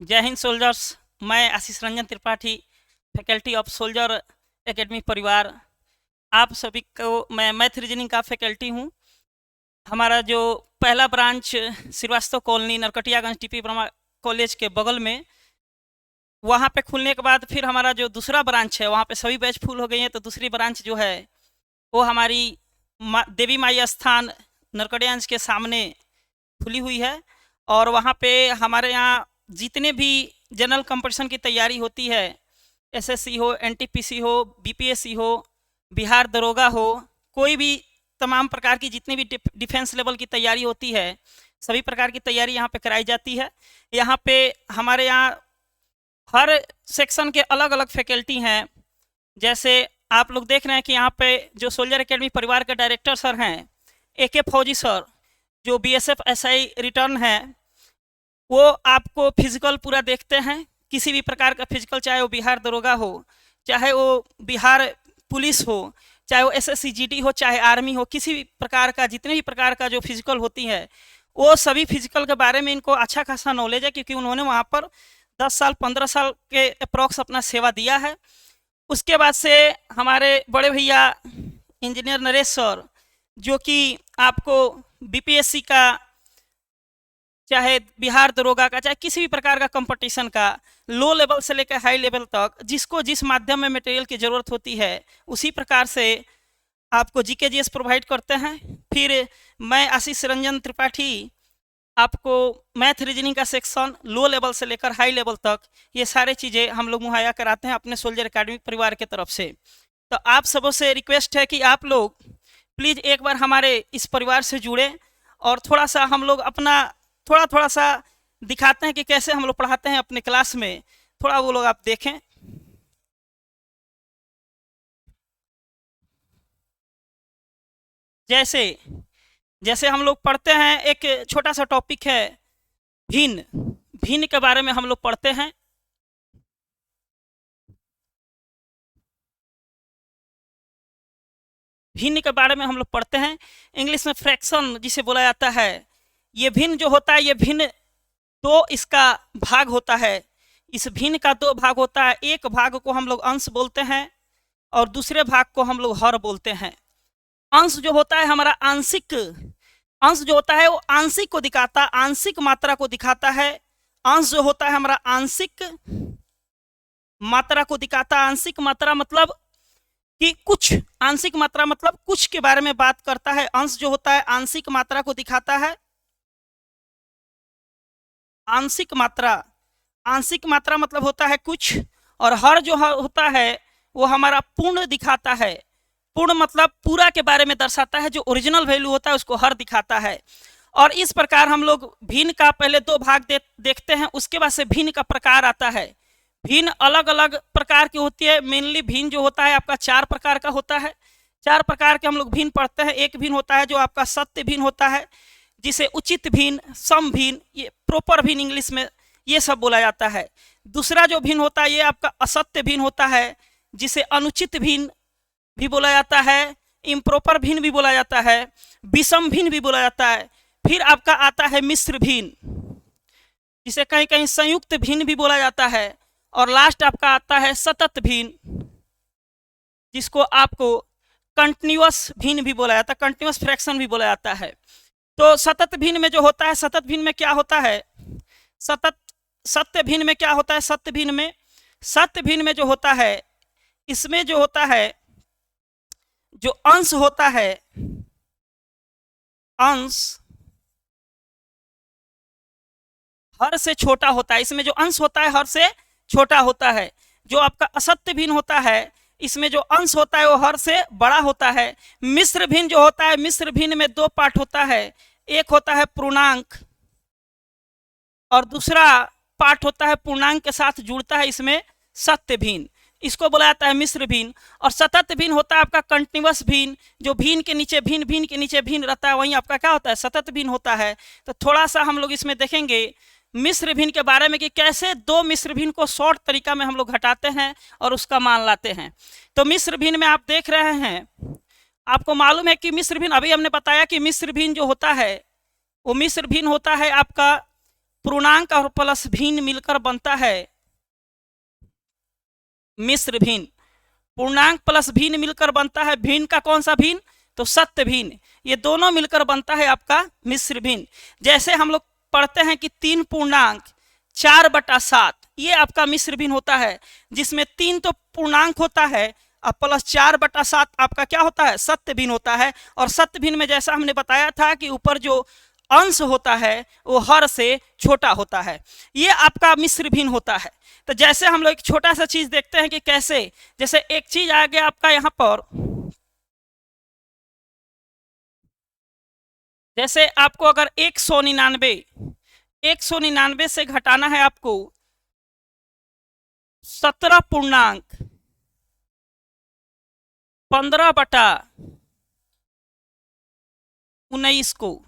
जय हिंद सोल्जर्स। मैं Ashish Ranjan Tripathi, faculty of soldier academy परिवार। आप सभी को मैं मैथ रीजनिंग का फैकल्टी हूँ। हमारा जो पहला branch Srivastava colony Narkatiaganj TP Brahma college के बगल में, वहाँ पे खुलने के बाद फिर हमारा जो दूसरा ब्रांच है वहाँ पे सभी बैच फुल हो गई हैं। तो दूसरी ब्रांच जो है वो हमारी देवी माई स्थान नरकटियागंज के सामने खुली हुई है। और वहाँ पे हमारे यहाँ जितने भी जनरल कंपटीशन की तैयारी होती है, एसएससी हो, एनटीपीसी हो, बीपीएससी हो, बिहार दरोगा हो, कोई भी तमाम प्रकार की जितनी भी डिफेंस लेवल की तैयारी होती है, सभी प्रकार की तैयारी यहाँ पे कराई जाती है। यहाँ पे हमारे यहाँ हर सेक्शन के अलग अलग फैकल्टी हैं। जैसे आप लोग देख रहे हैं कि यहाँ पे जो सोल्जर एकेडमी परिवार के डायरेक्टर सर हैं, AK फौजी सर, जो BSF SI रिटर्न है, वो आपको फिजिकल पूरा देखते हैं। किसी भी प्रकार का फिजिकल, चाहे वो बिहार दरोगा हो, चाहे वो बिहार पुलिस हो, चाहे वो SSC GD हो, चाहे आर्मी हो, किसी भी प्रकार का जितने भी प्रकार का जो फिजिकल होती है, वो सभी फिजिकल के बारे में इनको अच्छा खासा नॉलेज है, क्योंकि उन्होंने वहाँ पर 10 साल 15 साल के अप्रॉक्स अपना सेवा दिया है। उसके बाद से हमारे बड़े भैया इंजीनियर नरेश सर, जो कि आपको BPSC का, चाहे बिहार दरोगा का, चाहे किसी भी प्रकार का कंपटीशन का, लो लेवल से लेकर हाई लेवल तक जिसको जिस माध्यम में मटेरियल की ज़रूरत होती है, उसी प्रकार से आपको GK GS प्रोवाइड करते हैं। फिर मैं आशीष रंजन त्रिपाठी आपको मैथ रीजनिंग का सेक्शन लो लेवल से लेकर हाई लेवल तक ये सारे चीज़ें हम लोग मुहैया कराते हैं अपने सोल्जर एकेडमी परिवार की तरफ से। तो आप सबों से रिक्वेस्ट है कि आप लोग प्लीज़ एक बार हमारे इस परिवार से जुड़ें और थोड़ा सा हम लोग अपना थोड़ा सा दिखाते हैं कि कैसे हम लोग पढ़ाते हैं अपने क्लास में। थोड़ा वो लोग आप देखें। जैसे जैसे हम लोग पढ़ते हैं, एक छोटा सा टॉपिक है भिन्न। भिन्न के बारे में हम लोग पढ़ते हैं। भिन्न के बारे में हम लोग पढ़ते हैं। इंग्लिश में फ्रैक्शन जिसे बोला जाता है। ये भिन्न जो होता है, ये भिन्न दो इसका भाग होता है। इस भिन्न का दो भाग होता है। एक भाग को हम लोग अंश बोलते हैं और दूसरे भाग को हम लोग हर बोलते हैं। अंश जो होता है हमारा आंशिक, अंश जो होता है वो आंशिक को दिखाता, आंशिक मात्रा को दिखाता है। अंश जो होता है हमारा आंशिक मात्रा को दिखाता। आंशिक मात्रा मतलब कि कुछ, आंशिक मात्रा मतलब कुछ के बारे में बात करता है। अंश जो होता है आंशिक मात्रा को दिखाता है। आंशिक मात्रा, आंशिक मात्रा मतलब होता है कुछ। और हर जो होता है वो हमारा पूर्ण दिखाता है। पूर्ण मतलब पूरा के बारे में दर्शाता है। जो ओरिजिनल वैल्यू होता है उसको हर दिखाता है। और इस प्रकार हम लोग भिन्न का पहले दो भाग देखते हैं, उसके बाद से भिन्न का प्रकार आता है। भिन्न अलग अलग प्रकार की होती है। मेनली भिन्न जो होता है आपका 4 प्रकार का होता है। 4 प्रकार के हम लोग भिन्न पढ़ते हैं। एक भिन्न होता है जो आपका सत्य भिन्न होता है, जिसे उचित भिन्न, सम भिन्न, ये प्रॉपर भिन्न इंग्लिश में ये सब बोला जाता है। दूसरा जो भिन्न होता है ये आपका असत्य भिन्न होता है, जिसे अनुचित भिन्न भी बोला जाता है, इम्प्रॉपर भिन्न भी बोला जाता है, विषम भिन्न भी बोला जाता है। फिर आपका आता है मिश्र भिन्न, जिसे कहीं कहीं संयुक्त भिन्न भी बोला जाता है। और लास्ट आपका आता है सतत भिन्न, जिसको आपको कंटिन्यूअस भिन्न भी बोला जाता है, कंटिन्यूअस फ्रैक्शन भी बोला जाता है। तो सतत भिन्न में जो होता है, सतत भिन्न में क्या होता है, सत्य भिन्न में क्या होता है, सत्य भिन्न में, सत्य भिन्न में जो होता है, इसमें जो होता है, जो अंश होता है, अंश हर से छोटा होता है। इसमें जो अंश होता है हर से छोटा होता है। जो आपका असत्य भिन्न होता है, इसमें जो अंश होता है वो हर से बड़ा होता है। मिश्र भिन्न जो होता है, मिश्र भिन्न में 2 पार्ट होता है। एक होता है पूर्णांक और दूसरा पार्ट होता है पूर्णांक के साथ जुड़ता है, इसमें सत्य भिन्न। इसको बोला जाता है मिश्र भिन्न। और सतत भिन्न होता है आपका कंटिन्यूअस भिन्न। जो भिन्न के नीचे भिन्न, भिन्न के नीचे भिन्न रहता है, वहीं आपका क्या होता है, सतत भिन्न होता है। तो थोड़ा सा हम लोग इसमें देखेंगे मिश्र भिन्न के बारे में कि कैसे 2 मिश्र भिन्न को शॉर्ट तरीका में हम लोग घटाते हैं और उसका मान लाते हैं। तो मिश्र भिन्न में आप देख रहे हैं, आपको मालूम है कि मिश्र भिन्न, अभी हमने बताया कि मिश्र भिन्न जो होता है वो मिश्र भिन्न होता है आपका पूर्णांक और प्लस भिन्न मिलकर बनता है मिश्र भिन्न। पूर्णांक प्लस भिन्न मिलकर बनता है भिन्न का कौन सा भिन्न, तो सत्य भिन्न। ये दोनों मिलकर बनता है आपका मिश्र भिन्न। जैसे हम लोग पढ़ते हैं कि 3 पूर्णांक 4/7 ये आपका मिश्र भिन्न होता है, जिसमें 3 तो पूर्णांक होता है और प्लस 4/7 आपका क्या होता है, सत्य भिन्न होता है। और सत्य भिन्न में जैसा हमने बताया था कि ऊपर जो अंश होता है वो हर से छोटा होता है, ये आपका मिश्र भिन्न होता है। तो जैसे हम लोग एक छोटा सा चीज देखते हैं कि कैसे, जैसे एक चीज आ गया आपका यहाँ पर, जैसे आपको अगर 199 से घटाना है आपको 17 पूर्णांक 15/19 को,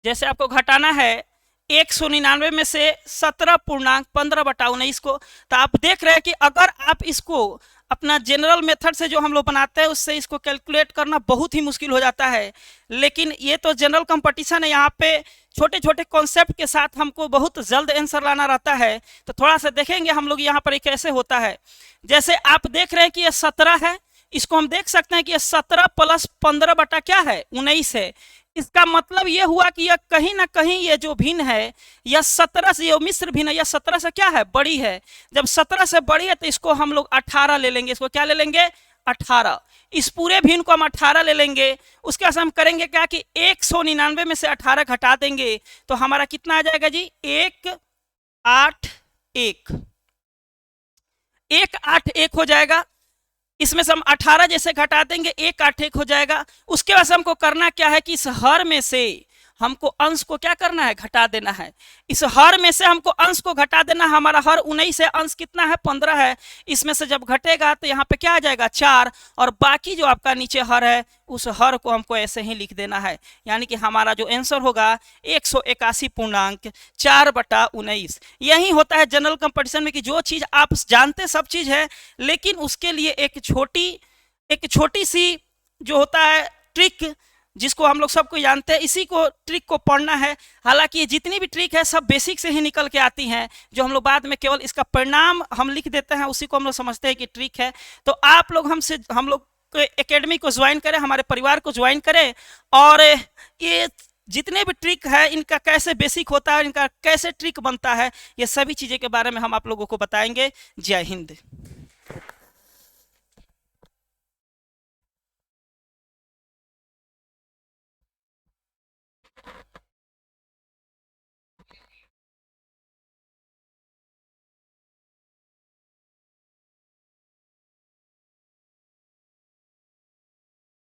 जैसे आपको घटाना है 199 में से 17 पूर्णांक 15/19 को, तो आप देख रहे हैं कि अगर आप इसको अपना जनरल मेथड से जो हम लोग बनाते हैं उससे इसको कैलकुलेट करना बहुत ही मुश्किल हो जाता है। लेकिन ये तो जनरल कंपटीशन है, यहाँ पे छोटे छोटे कॉन्सेप्ट के साथ हमको बहुत जल्द आंसर लाना रहता है। तो थोड़ा सा देखेंगे हम लोग यहाँ पर कैसे होता है। जैसे आप देख रहे हैं कि ये 17 है, इसको हम देख सकते हैं कि ये 17 + 15/19 है। इसका मतलब ये हुआ कि यह कहीं ना कहीं ये जो भिन्न है यह 17 से, ये मिश्र भिन्न है, यह 17 से क्या है, बड़ी है। जब 17 से बड़ी है तो इसको हम लोग 18 ले लेंगे। इसको क्या ले लेंगे, 18। इस पूरे भिन्न को हम 18 ले लेंगे। उसके बाद हम करेंगे क्या कि 199 में से 18 घटा देंगे तो हमारा कितना आ जाएगा जी, 181 हो जाएगा। इसमें से हम 18 जैसे घटा देंगे 181 हो जाएगा। उसके बाद हमको करना क्या है कि इस हर में से हमको अंश को क्या करना है, घटा देना है। इस हर में से हमको अंश को घटा देना। हमारा हर 19 है, अंश कितना है, 15 है। इसमें से जब घटेगा तो यहाँ पे क्या आ जाएगा, 4, और बाकी जो आपका नीचे हर है उस हर को हमको ऐसे ही लिख देना है। यानी कि हमारा जो आंसर होगा 181 पूर्णांक 4/19। यही होता है जनरल कंपटीशन में कि जो चीज़ आप जानते सब चीज़ है, लेकिन उसके लिए एक छोटी सी जो होता है ट्रिक, जिसको हम लोग सबको जानते हैं, इसी को ट्रिक को पढ़ना है। हालांकि ये जितनी भी ट्रिक है सब बेसिक से ही निकल के आती हैं, जो हम लोग बाद में केवल इसका परिणाम हम लिख देते हैं, उसी को हम लोग समझते हैं कि ट्रिक है। तो आप लोग हम लोग एकेडमी को ज्वाइन करें, हमारे परिवार को ज्वाइन करें, और ये जितने भी ट्रिक है इनका कैसे बेसिक होता है, इनका कैसे ट्रिक बनता है, ये सभी चीज़ें के बारे में हम आप लोगों को बताएंगे। जय हिंद।